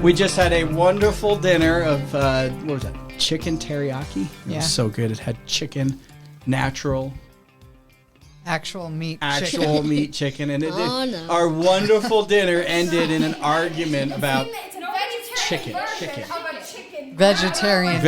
We just had a wonderful dinner of, what was that? Chicken teriyaki? It was so good. It had chicken, natural. Actual meat chicken. And our wonderful dinner ended in an argument about chicken. Vegetarian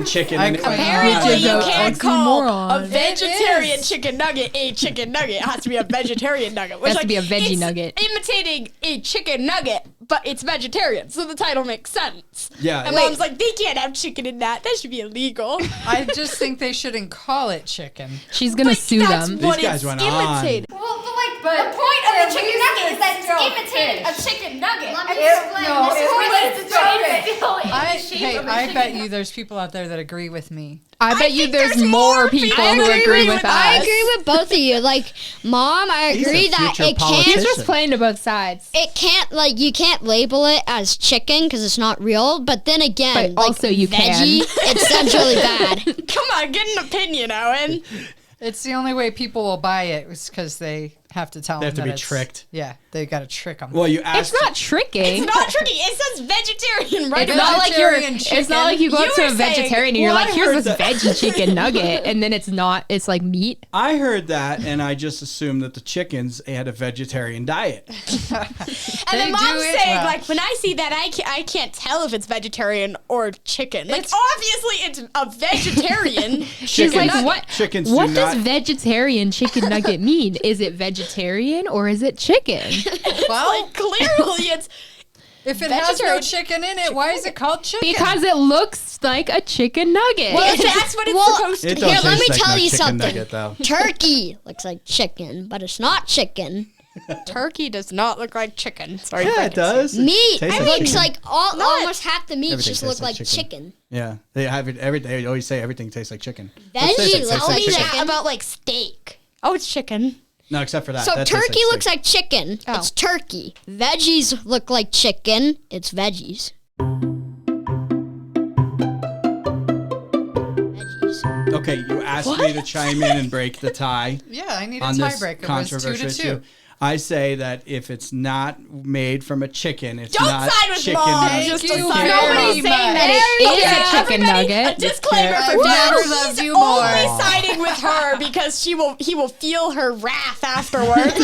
chicken. Apparently, you can't call a vegetarian chicken nugget a chicken nugget. It has to be a vegetarian nugget. It has to be a veggie nugget. Imitating a chicken nugget, but it's vegetarian, so the title makes sense. Yeah. And Mom's like, they can't have chicken in that. That should be illegal. I just think they shouldn't call it chicken. She's gonna sue them. These guys went on. Well, but the point of the chicken nugget is that it's imitating a chicken nugget. Let me explain. I bet you there's people out there that agree with me. I bet you there's more people who agree with us. I agree with both of you. Like, Mom, I agree that it can't. He's just playing to both sides. It can't, like, you can't label it as chicken because it's not real. But then again, but also you veggie, it sounds really bad. Come on, get an opinion, Owen. It's the only way people will buy it is because they have to tell them. They have to be tricked. Yeah, they got to trick them. Well, you asked. It's not tricking. It's not tricky. It says vegetarian, right? It's not like it's not like you go up to a vegetarian and you're like, here's this veggie chicken nugget, and then it's not. It's like meat. I heard that, and I just assumed that the chickens had a vegetarian diet. And then Mom's saying, like, when I see that, I can't tell if it's vegetarian or chicken. Like, obviously, it's a vegetarian. She's like, what? Chickens what does vegetarian chicken nugget mean? Is it vegetarian or is it chicken? Well, like, clearly it's. If it has no chicken in it, why is it called chicken? Because it looks like a chicken nugget. Well, that's what it's supposed to be. Here, let me tell you something. something. Turkey looks like chicken, but it's not chicken. Turkey does not look like chicken. Sorry, yeah, it does. Meat It looks like almost half the meat just look like chicken. Yeah, they have it. They always say everything tastes like chicken. Veggie looks like chicken. About like steak. Oh, it's chicken. No, except for that. So that turkey looks like chicken. Oh. It's turkey. Veggies look like chicken. It's veggies. Okay, you asked me to chime in and break the tie. Yeah, I need a on this tiebreaker. Controversial issue. I say that if it's not made from a chicken, it's Don't not side with chicken. Mom. Nugget. Nobody's saying that it is a chicken nugget. A disclaimer for Dad. Loved you only siding with her because he will feel her wrath afterwards.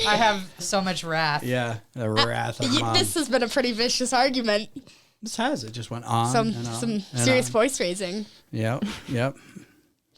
I have so much wrath. Yeah, the wrath of Mom. This has been a pretty vicious argument. This has. It just went on. Some serious voice raising. Yep.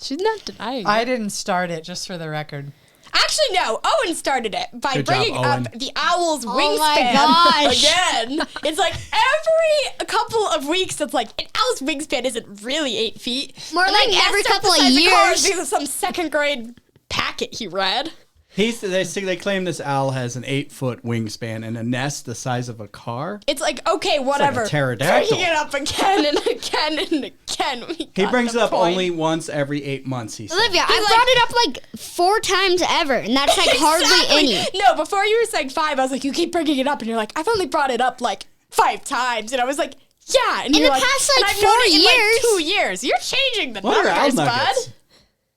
She's not denying I it. didn't start it, just for the record. Actually, no. Owen started it by bringing up the owl's wingspan my gosh. again. It's like every couple of weeks, it's like an owl's wingspan isn't really 8 feet. More like every couple of years. Because of some second grade packet he read. They claim this owl has an 8-foot wingspan and a nest the size of a car. It's like, okay, whatever. It's like a pterodactyl. Bringing it up again and again and again. He brings it up only once every 8 months, he said. Olivia, I brought it up like 4 times ever, and that's like hardly any. No, before you were saying 5, I was like, you keep bringing it up, and you're like, I've only brought it up like 5 times. And I was like, yeah. And in you're the past like I've 4 known it years. in like 2 years. You're changing the What are owl numbers, nuggets? bud.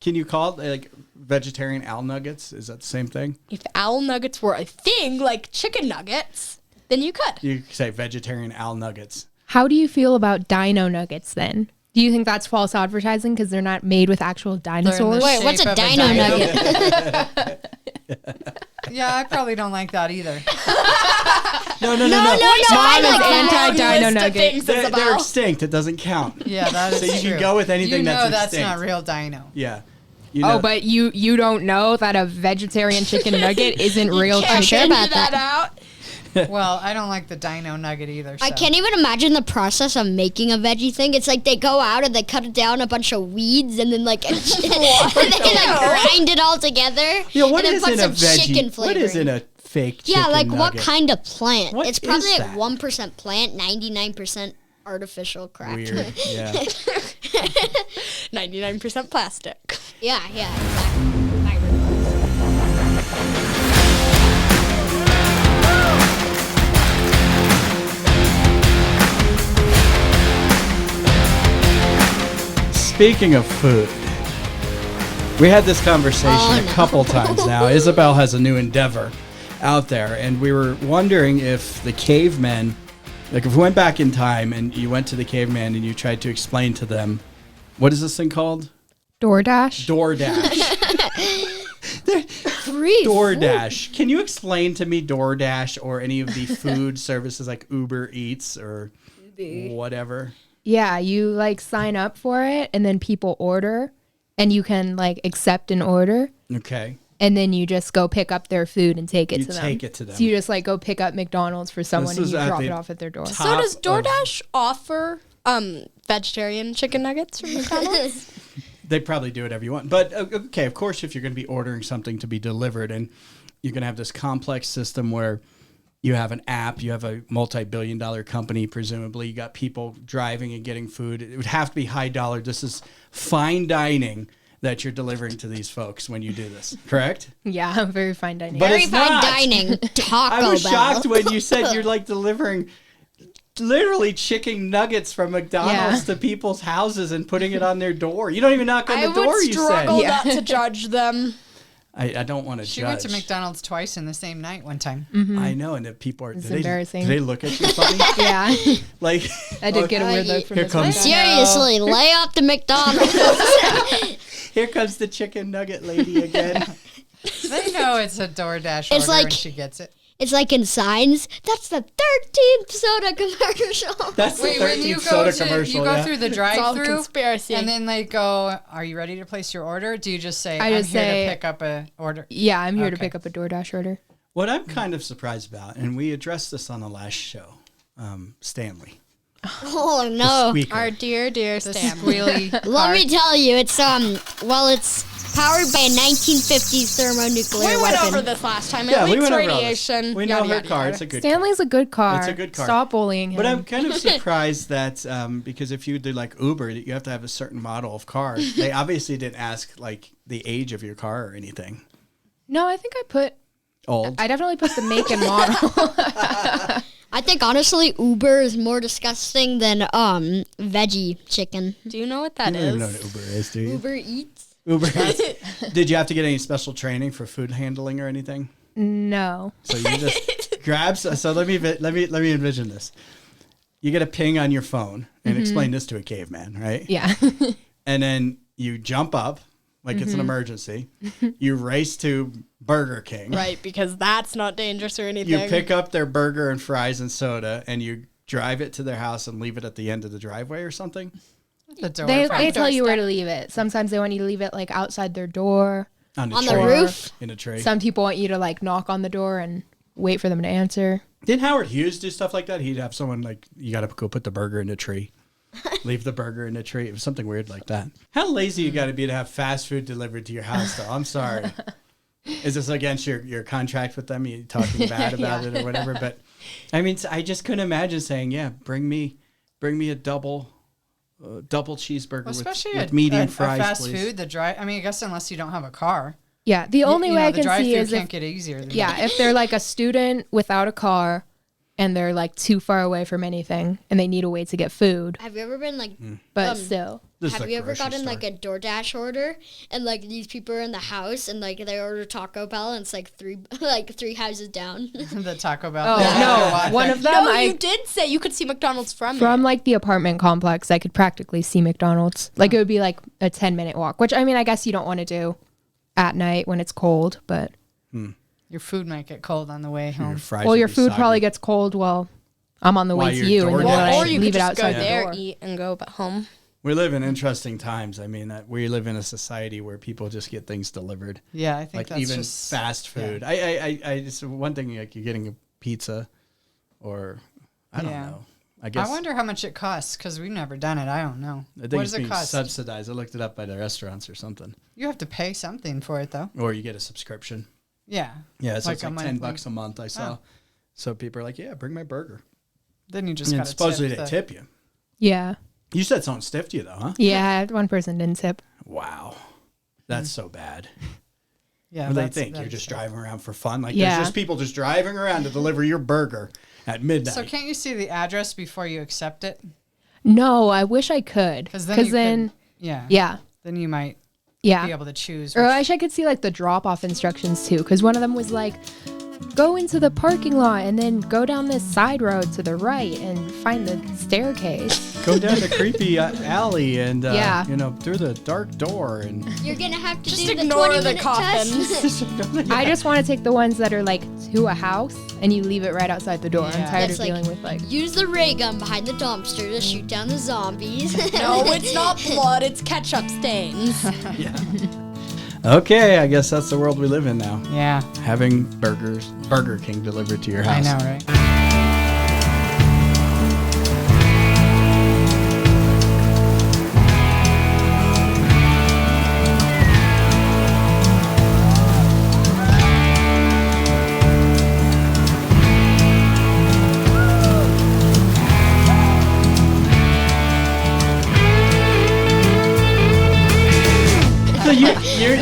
Can you call it like vegetarian owl nuggets? Is that the same thing? If owl nuggets were a thing like chicken nuggets, then you could. You could say vegetarian owl nuggets. How do you feel about dino nuggets then? Do you think that's false advertising because they're not made with actual dinosaurs? Wait, what's a dino nugget? Yeah, I probably don't like that either. No. Mom is anti-dino nugget. They're extinct. It doesn't count. Yeah, that is So you true. can go with anything that's that's extinct. not real dino. Yeah. You know, but you don't know that a vegetarian chicken nugget isn't real I'm chicken? sure about that that. out. Well, I don't like the dino nugget either. So. I can't even imagine the process of making a veggie thing. It's like they go out and they cut it down a bunch of weeds and then like and they like grind it all together. Yeah, what and then is put in a some veggie? chicken flavoring. What is in a fake chicken Yeah, like nugget? what kind of plant? What it's probably is like that? 1% plant, 99% artificial crap. Weird. Yeah. 99% plastic. Yeah, exactly. Speaking of food, we had this conversation a couple times now. Isabel has a new endeavor out there, and we were wondering if the cavemen Like if we went back in time and you went to the caveman and you tried to explain to them, what is this thing called? DoorDash. Free DoorDash. Can you explain to me DoorDash or any of the food services like Uber Eats or whatever? Yeah, you like sign up for it and then people order and you can like accept an order. Okay. And then you just go pick up their food and take it to them. You take it to them. So you just like go pick up McDonald's for someone and you drop it off at their door. So does DoorDash offer vegetarian chicken nuggets from McDonald's? They probably do whatever you want. But, okay, of course, if you're going to be ordering something to be delivered and you're going to have this complex system where you have an app, you have a multi-billion-dollar company, presumably. You got people driving and getting food. It would have to be high dollar. This is fine dining that you're delivering to these folks when you do this, correct? Yeah, very fine dining. But Very it's fine not. dining. Taco I was Bell. shocked when you said you're like delivering literally chicken nuggets from McDonald's to people's houses and putting it on their door. You don't even knock on the door, you said. I would struggle not to judge them. I don't want to judge. She went to McDonald's twice in the same night one time. I know, and the people are. It's Do embarrassing. they look at you funny? Yeah. Like I did get a weird look from Here this comes- one. Seriously, lay off the McDonald's. Here comes the chicken nugget lady again. They know it's a DoorDash It's order like- when she gets it. It's like in Signs. That's the 13th soda commercial. That's Wait, the when 13th you go soda to commercial. you go yeah. through the It's all drive-through, conspiracy. and then they go, "Are you ready to place your order?" Do you just say, I "I'm just here say- to pick up a order"? Yeah, I'm here to Okay. pick up a DoorDash order. What I'm kind of surprised about, and we addressed this on the last show, Stanley. Oh no! Squeaker. Our dear, dear The Stan. squealy. Let me tell you, it's it's powered by a 1950s thermonuclear We went weapon. over this last time. Yeah, It we leaks went over all this. radiation. We know yada, her yada, car. yada. It's a good car. Stanley's a good car. It's a good car. Stop bullying him. But I'm kind of surprised that because if you do like Uber, you have to have a certain model of car. They obviously didn't ask like the age of your car or anything. No, I think I put. Old. I definitely put the make and model. I think honestly, Uber is more disgusting than veggie chicken. Do you know what I that don't even know is? what Uber is, do you? Uber Eats. Uber. Did you have to get any special training for food handling or anything? No. So you just grab. So let me envision this. You get a ping on your phone, and explain this to a caveman, right? Yeah. And then you jump up like it's an emergency. You race to Burger King. Right, because that's not dangerous or anything. You pick up their burger and fries and soda, and you drive it to their house and leave it at the end of the driveway or something. The door. They tell you where to leave it. Sometimes they want you to leave it like outside their door. On tray. the roof? In a tray. Some people want you to like knock on the door and wait for them to answer. Didn't Howard Hughes do stuff like that? He'd have someone like, you got to go put the burger in a tree. Leave the burger in a tree. It was something weird like that. How lazy you got to be to have fast food delivered to your house, though? I'm sorry. Is this against your contract with them? You talking bad about it or whatever? But I mean, I just couldn't imagine saying, "Yeah, bring me a double cheeseburger especially with medium a fries, fast please." food. The drive. I mean, I guess unless you don't have a car. Yeah. The only way I the can see drive-thru is can't if, get easier. Than yeah, if they're like a student without a car and they're like too far away from anything and they need a way to get food. Have you ever been like? But still. This is Have like you ever grocery gotten store. like a DoorDash order and like these people are in the house and like they order Taco Bell and it's like three houses down? the Taco Bell. Oh Yeah. no. One of them No, you did say you could see McDonald's from from it. like the apartment complex, I could practically see McDonald's. Like it would be like a 10-minute walk, which I mean, I guess you don't want to do at night when it's cold, but Your food might get cold on the way home. Your fries well, would your be food soggy. probably gets cold while I'm on the While way to you're you and DoorDashing. then I Or you leave could it just outside go the there, door. eat, and go back home. We live in interesting times. I mean, we live in a society where people just get things delivered. Yeah, I think Like that's even just fast food. I just one thing like you're getting a pizza, or I don't Yeah. know. I guess I wonder how much it costs because we've never done it. I don't know. I think What it's does it being cost? subsidized. I looked it up by the restaurants or something, You have to pay something for it though. or you get a subscription. Yeah. Yeah, so Like it's a like monthly- $10 a month. I saw. Oh. So people are like, "Yeah, bring my burger." Then you just And got to supposedly they tip you. Yeah. You said someone stiffed you though, huh? Yeah. One person didn't tip. Wow, that's so bad. Yeah. What do they that's- think? You're that's just it. driving around for fun? Like Yeah. there's just people just driving around to deliver your burger at midnight. So can't you see the address before you accept it? No, I wish I could. Because Because then, then, yeah. yeah. Then you might be Yeah. able to choose. Or which- I wish I could see like the drop off instructions too. Because one of them was like, go into the parking lot and then go down this side road to the right and find the staircase. Go down the creepy alley and, Yeah. through the dark door. And You're going to have to Just do the ignore 20 the minute test. coffins. I just want to take the ones that are like to a house and you leave it right outside the door. I'm Yeah. tired That's of dealing with Use the ray gun behind the dumpster to shoot down the zombies. No, it's not blood. It's ketchup stains. yeah. Okay, I guess that's the world we live in now. Yeah, Having Burger King delivered to your I house. know, right?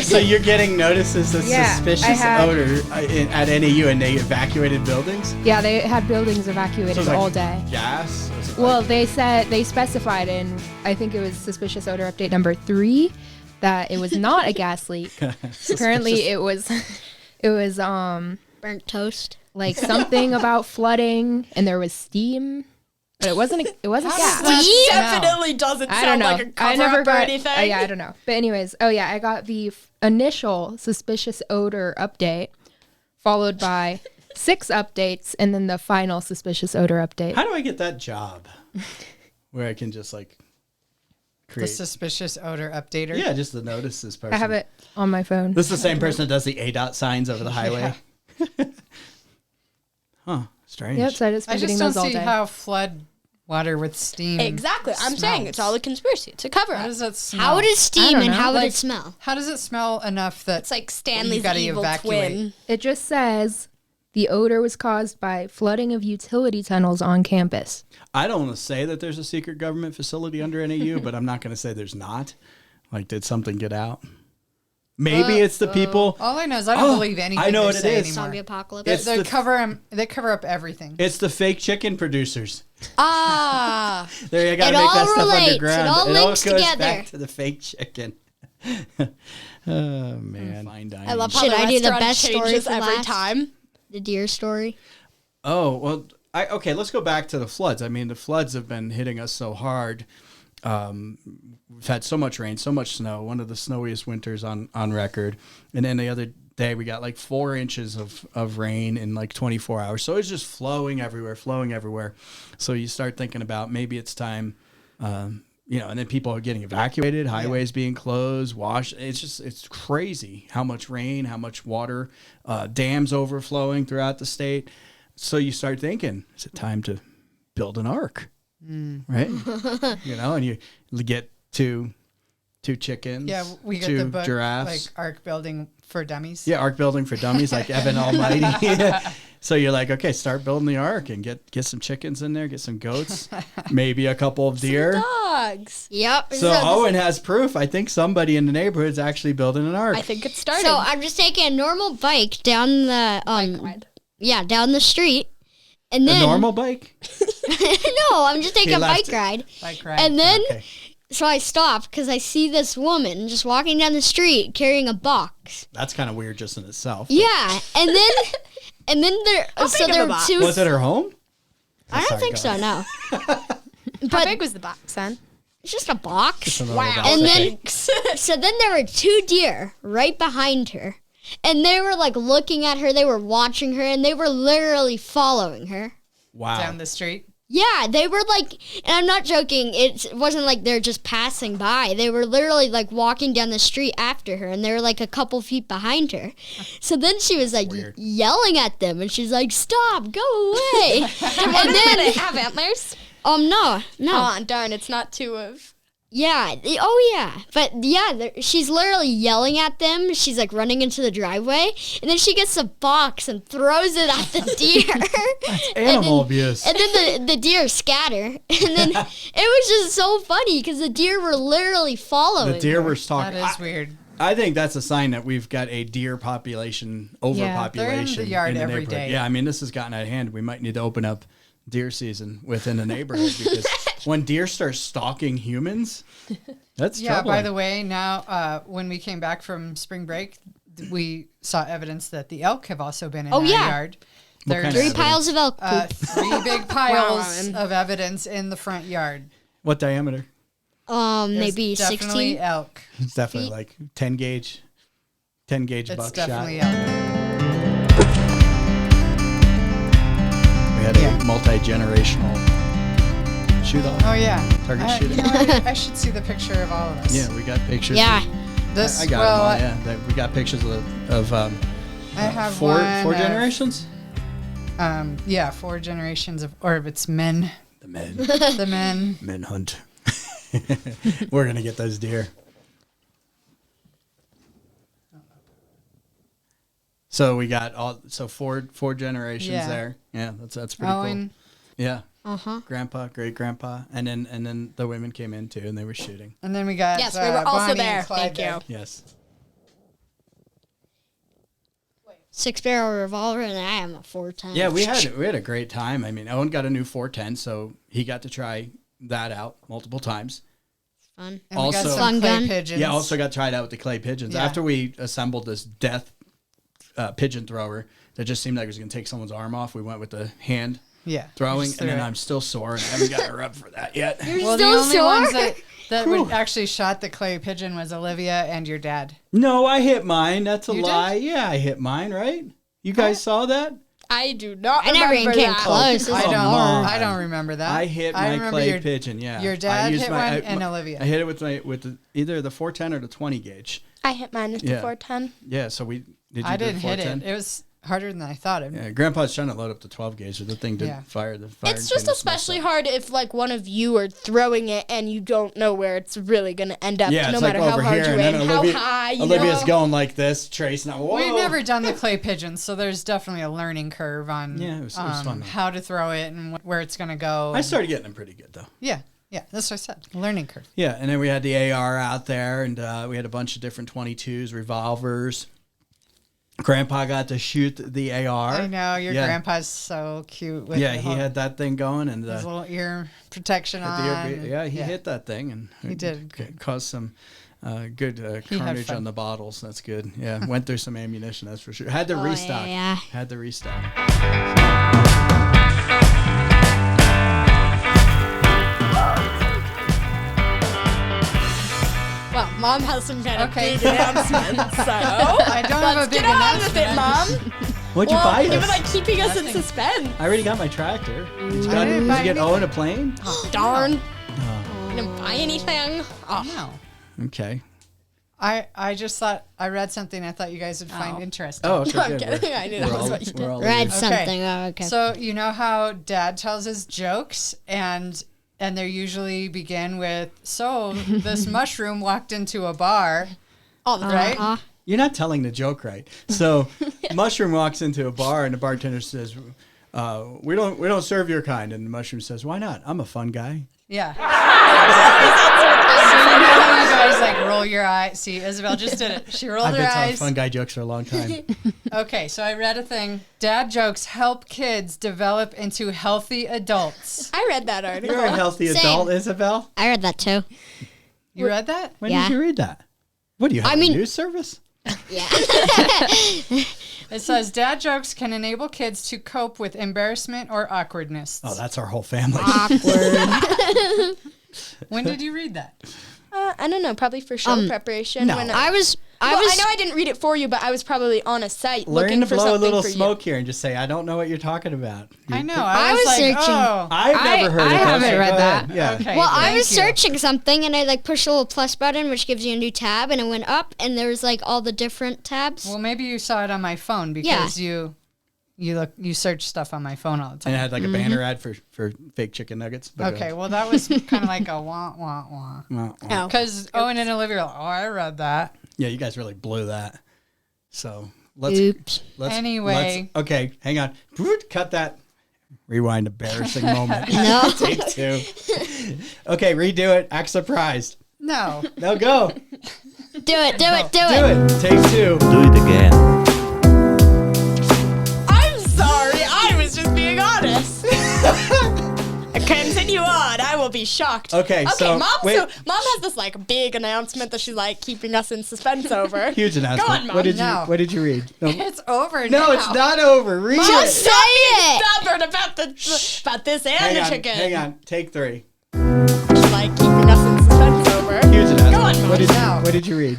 So you're getting notices of Yeah, suspicious I had- odor at NAU and they evacuated buildings? Yeah, they had buildings So evacuated it's like all day. Gas? Was it Well, like- they specified in, I think it was suspicious odor update number 3, that it was not a gas leak. Apparently it was Burnt toast. like something about flooding and there was steam, but it wasn't gas. That definitely doesn't I don't sound know. like a cover I never up or got anything. yeah, I don't know. But anyways, I got the initial suspicious odor update followed by 6 updates and then the final suspicious odor update. How do I get that job? Where I can just like The create. suspicious odor updater. Yeah, just to notice this person. I have it on my phone. This is the same person that does the ADOT signs over the highway. Huh. Strange. Yep, so I just I been just getting don't those all see day. how flood water with steam. Exactly. I'm saying it's all a conspiracy. It's a cover How up. does that smell? How would it steam don't and know. how would Like- it smell? How does it smell enough that It's like Stanley's gotta evil evacuate. twin. It just says the odor was caused by flooding of utility tunnels on campus. I don't want to say that there's a secret government facility under NAU, but I'm not going to say there's not. Like, did something get out? Maybe it's the people. all I know is I don't believe anything I know they what it say is. anymore. Zombie apocalypse. It's They the- cover up everything. It's the fake chicken producers. Ah. There, you got It to make that all stuff relates. underground. It all links goes together. back to the fake chicken. Oh man, fine dining. I love how Should the I do the restaurant best story changes for every last? time. The deer story. Oh well, okay. Let's go back to the floods. I mean, the floods have been hitting us so hard. We've had so much rain, so much snow. One of the snowiest winters on record. And then the other day we got like 4 inches of rain in like 24 hours. So it's just flowing everywhere. So you start thinking about maybe it's time. And then people are getting evacuated, highways being closed, washed. It's crazy how much rain, how much water, dams overflowing throughout the state. So you start thinking, is it time to build an ark? Right? And you get two chickens, Yeah, we get 2 the book giraffes. like Ark Building for Dummies. Yeah, ark building for dummies like Evan Almighty. So you're like, okay, start building the ark and get some chickens in there, get some goats, maybe a couple of deer. Dogs. Yep. So Owen has proof. I think somebody in the neighborhood's actually building an ark. I think it's starting. So I'm just taking a normal bike down the down the street, and then a normal bike? no, I'm just taking He a left bike it. ride, Bike ride. and then Okay. so I stopped because I see this woman just walking down the street carrying a box. That's kind of weird just in itself. Yeah, and then there so big of there a were box? 2. Was it her home? I don't Sorry, think go so. ahead. No, How but big was the box then? it's just a box. Wow. And then thanks. so then there were 2 deer right behind her. And they were like looking at her, they were watching her, and they were literally following her. Wow. Down the street. Yeah, they were like, and I'm not joking, it wasn't like they're just passing by. They were literally like walking down the street after her, and they were like a couple feet behind her. So then she was like Weird. yelling at them, and she's like, "Stop, go away!" and Did then, it have antlers? no. Oh, darn, it's not 2 of. Yeah. Oh, yeah. But yeah, she's literally yelling at them. She's like running into the driveway, and then she gets a box and throws it at the deer. Animal abuse. And then the deer scatter. And then it was just so funny because the deer were literally following. The deer her. were That stalking. is weird. I think that's a sign that we've got a deer population, overpopulation. they're in the yard every neighborhood. day. Yeah, I mean, this has gotten out of hand. We might need to open up deer season within the neighborhood because when deer start stalking humans, that's Yeah, troubling. by the way, now when we came back from spring break, we saw evidence that the elk have also been in Oh, our yeah. yard. What There's kind of 3 piles of elk poop. 3 big piles of evidence in the front yard. What diameter? Maybe It's definitely 16. elk. It's definitely like 10 gauge It's buckshot. definitely elk. We had a multi-generational shoot-off. Oh yeah. Target You shooting. know, I should see the picture of all of us. Yeah, we got pictures. Yeah. This. I got well, them all, yeah. We got pictures of I have four one of- generations? 4 generations of, or if it's men. The men. The men. Men hunt. We're going to get those deer. So we got four generations Yeah. there. Yeah, that's pretty Owen. cool. Yeah. Uh-huh. Grandpa, great grandpa, and then the women came in too, and they were shooting. And then we got Yes, we were also Bonnie there. and Clyde Thank you. Yes. 6-barrel revolver, and I am a 410. Yeah, we had a great time. I mean, Owen got a new 410, so he got to try that out multiple times. Fun. And we got Also- some Fun clay gun. pigeons. Yeah, also got tried out with the clay pigeons. Yeah. After we assembled this death pigeon thrower that just seemed like it was going to take someone's arm off, we went with the hand Yeah. throwing, Just and then threw it. I'm still sore, and I haven't got a rub for that yet. You're Well, the still only sore? ones that would actually shot the clay pigeon was Olivia and your dad. No, I hit mine. That's a You did? lie. Yeah, I hit mine, right? You guys saw that? I do not I never even remember came that. close. Come It's on. I don't remember that. I hit my remember clay your, pigeon. Yeah, your I dad used hit my- one and Olivia. I hit it with either the 410 or the 20 gauge. I hit mine with the Yeah. 410. Yeah, so we did. You I do didn't hit 410? it. It was harder than I thought it. Yeah, Grandpa's trying to load up the 12 gauge, so the thing didn't Yeah. fire. It's just especially hard if like one of you are throwing it and you don't know where it's really going to end up. Yeah, no it's like matter how over hard here, you and then aim, how high. Olivia's going like this, Trace. Now, whoa. We've never done the clay pigeons, so there's definitely a learning curve on Yeah, it was fun, though. how to throw it and where it's going to go. I started getting them pretty good though. Yeah, that's what I said. Learning curve. Yeah, and then we had the AR out there, and we had a bunch of different 22s, revolvers. Grandpa got to shoot the AR. I know your Yeah. grandpa's so cute. With Yeah, the he whole- had that thing going, and his little ear protection on. he hit that thing, and He did. caused some good He had carnage fun. on the bottles. That's good. Yeah, went through some ammunition. That's for sure. Had to Oh, restock. yeah. Had to restock. Well, Mom has some kind of Okay. big announcement, so I don't have a let's big get on with it, announcement. Mom. What'd you Well, buy? you were This? like keeping us in suspense. I already got my tractor. Did you, didn't buy get anything. Owen a plane? Darn. Didn't buy anything. Oh, No. Okay. I just thought I read something I thought you guys would find interesting. Oh, okay. I'm good. kidding. I knew that was what you did. we're all Read ears. something. Oh, okay. So you know how Dad tells his jokes and they usually begin with, "So this mushroom walked into a bar." All the time. Right? Uh-huh. You're not telling the joke right. So, Mushroom walks into a bar, and the bartender says, "We don't serve your kind." And the Mushroom says, "Why not? I'm a fun guy." Yeah. So you know how you guys like roll your eyes. See, Isabel just did it. She rolled I've her been telling eyes. fun guy jokes for a long time. Okay, so I read a thing. Dad jokes help kids develop into healthy adults. I read that article. You're a healthy Same. adult, Isabel. I read that too. You read that? When Yeah. did you read that? What do you have? I mean- a news service? Yeah. It says dad jokes can enable kids to cope with embarrassment or awkwardness. Oh, that's our whole family. Awkward. When did you read that? I don't know. Probably for show preparation. no. When I was I know I didn't read it for you, but I was probably on a site Learn looking to for blow a something little for smoke here and just say, "I don't know what you're talking about." I know. I was like, searching. oh. I've never heard I of that. haven't so read go that. ahead. Yeah. Okay. Well, I thank was you. searching something and I like pushed a little plus button, which gives you a new tab, and it went up, and there was like all the different tabs. Well, maybe you saw it on my phone because you search stuff on my phone all the And time. it had like a banner ad for fake chicken nuggets. But Okay, well that was kind of like a wah wah wah. Oh. Because Owen and Olivia are like, oh, I read that. Yeah, you guys really blew that. So let's Oops. Anyway. okay, hang on. Cut that. Rewind. Embarrassing moment. No. Take 2. Okay, redo it. Act surprised. No. No, go. Do it. Do it. Take 2. Do it again. I'm sorry. I was just being honest. Continue on. I will be shocked. Okay, so mom. wait. So mom has this like big announcement that she's like keeping us in suspense over. Huge announcement. Go on, Mom. What did you read? No, It's over now. no, it's not over. Read it. Say it. Stubborn about this and Hang the on, chicken. hang on. Take 3. She's like keeping us in suspense over. Huge announcement. Go on, Mom. What did you read?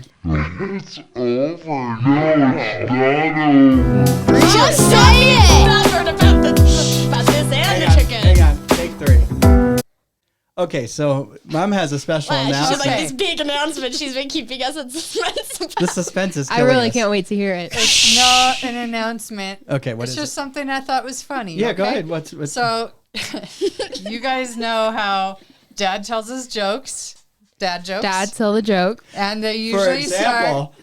Just say it. Stubborn about this and the chicken. Hang on. Take 3. Okay, so Mom has a special She's announcement. like this big announcement. She's been keeping us in suspense about. The suspense is I killing really us. can't wait to hear it. It's not an announcement. Okay, what It's is just it? something I thought was funny. Yeah, go okay? ahead. What's So, you guys know how Dad tells us jokes. Dad jokes. Dad, tell the joke. And they For usually example.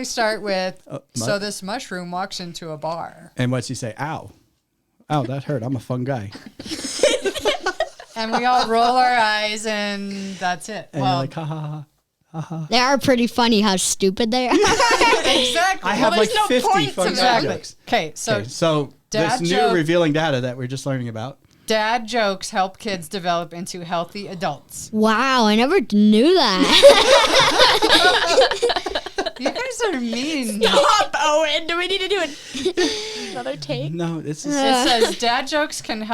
start with so mu- this mushroom walks into a bar. And what's he say? Ow. Ow, that hurt. I'm a fun guy. And we all roll our eyes and that's it. And well, you're like, ha ha ha. They are pretty funny how stupid they are. exactly. I have there's like no 50 point fun to guy that. jokes. Okay, so Okay, so Dad this new joke- revealing data that we're just learning about. dad jokes help kids develop into healthy adults. Wow, I never knew that. You guys are mean. Stop, Owen. Do we need to do another take? No, this is It says dad jokes can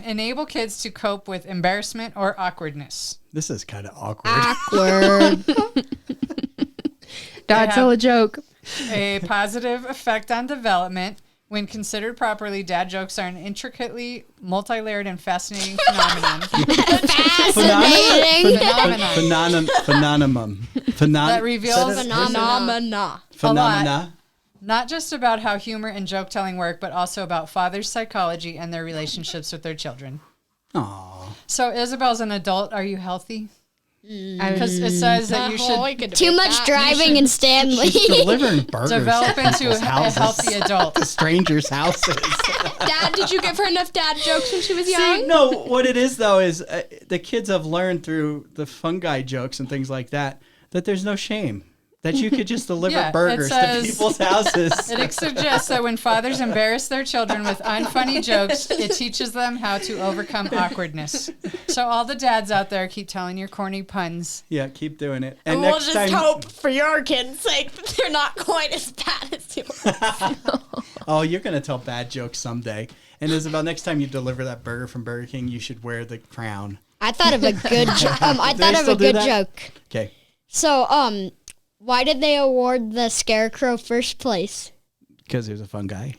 enable kids to cope with embarrassment or awkwardness. this is kind of awkward. Awkward. Dad, tell a joke. A positive effect on development. When considered properly, dad jokes are an intricately multi-layered and fascinating phenomenon Fascinating. that reveals Phenomena. Phenomena. not just about how humor and joke telling work, but also about fathers' psychology and their relationships with their children. Aww. So Isabel's an adult. Are you healthy? I Because it says that you should Too much driving in Stanley. She's delivering burgers. develop to into people's a houses. healthy adult. Strangers' houses. Dad, did you give her enough dad jokes when she was See, young? no, what it is though is the kids have learned through the fungi jokes and things like that there's no shame. That you could just deliver Yeah, it burgers to says- people's houses. It suggests that when fathers embarrass their children with unfunny jokes, it teaches them how to overcome awkwardness. So all the dads out there, keep telling your corny puns. Yeah, keep doing it. And We'll next just time, hope for your kids' sake that they're not quite as bad as yours. oh, you're gonna tell bad jokes someday. And Isabel, next time you deliver that burger from Burger King, you should wear the crown. I thought of a good I they thought of still a do good that? joke. Okay, So, why did they award the Scarecrow first place? because he was a fun guy.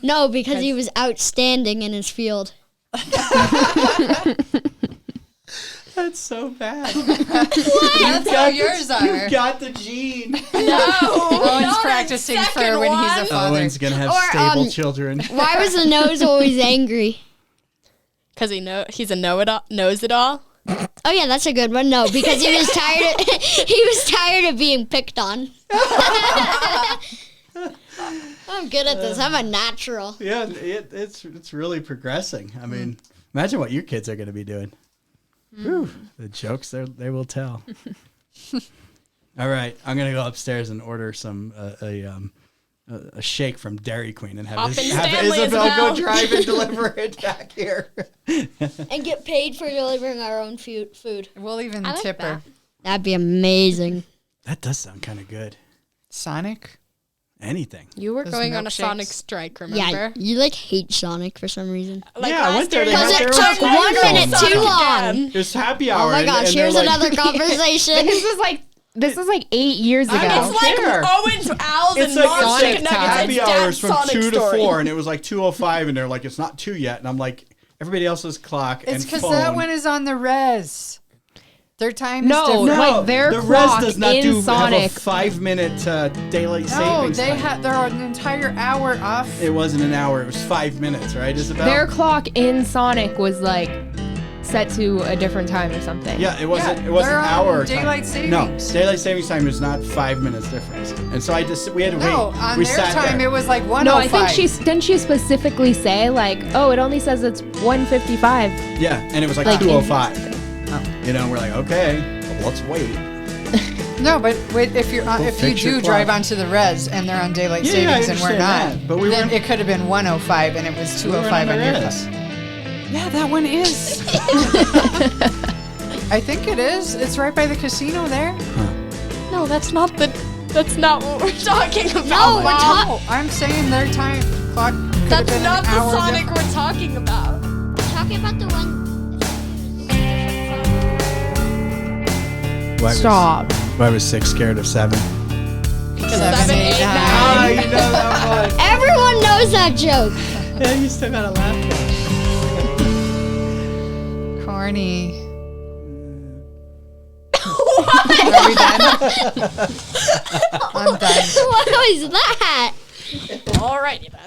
No, because he was outstanding in his field. That's so bad. That's how yours are. You got the gene. Owen's practicing for when he's a father. Owen's gonna have Or, stable children. Why was the nose always angry? Because he's a know-it-all, knows it all. Oh yeah, that's a good one. No, because he was tired. He was tired of being picked on. I'm good at this. I'm a natural. Yeah, it's really progressing. I mean, imagine what your kids are gonna be doing. Whew, the jokes they will tell. All right, I'm gonna go upstairs and order some a shake from Dairy Queen and have Up in Isabel Stanley go as well. drive and deliver it back here. And get paid for delivering our own food. We'll even I like tip her. That'd be amazing. That does sound kind of good. Sonic? Anything. You were Those going on a milkshakes. Sonic strike, remember? Yeah, you like hate Sonic for some reason. Like Yeah, I went there, they last had year, their own It took 1 minute Sonic too again. long. It was happy Oh hour. my and gosh, they're here's like, another conversation. This is like 8 years ago. don't It's like care. Owen's, Owls, It's and like Mom's it's chicken like nuggets. happy It's hours Dad's from Sonic 2 to story. 4, and it was like 2:05, and they're like, it's not 2 yet, and I'm like, everybody else's clock It's and because phone. that one is on the res. Their time is No, different. like their the res clock does not in have a Sonic. 5-minute daylight No, savings they time. had they're an entire hour off. It wasn't an hour. It was 5 minutes, right, Isabel? Their clock in Sonic was like set to a different time or something. Yeah, it wasn't. Yeah, It wasn't they're on hour daylight time. No, savings. daylight savings time is not 5 minutes difference. And so we had to wait. No, on we their sat time there. it was like 1:05. No, I think didn't she specifically say like, oh, it only says it's 1:55. Yeah, and it was like Like, 2:05. You know, we're like, okay, well, let's wait. No, but wait, if you fix your do drive clock. onto the res and they're on daylight Yeah, I savings and we're understand not, that, but we then weren't- it could have been 1:05 and it was We weren't 2:05 on on the your res. clock. Yeah, that one is. I think it is. It's right by the casino there. No, that's not what we're talking about. No, we're Oh, I'm saying their time clock. That's not the Sonic we're talking about. talking about the one. Stop. Why was 6 scared of 7? 7, 8, 9. Ah, you know that one. Everyone knows that joke. Yeah, you still gotta laugh. Corny. Are we done? I'm done. What was that? Alrighty then.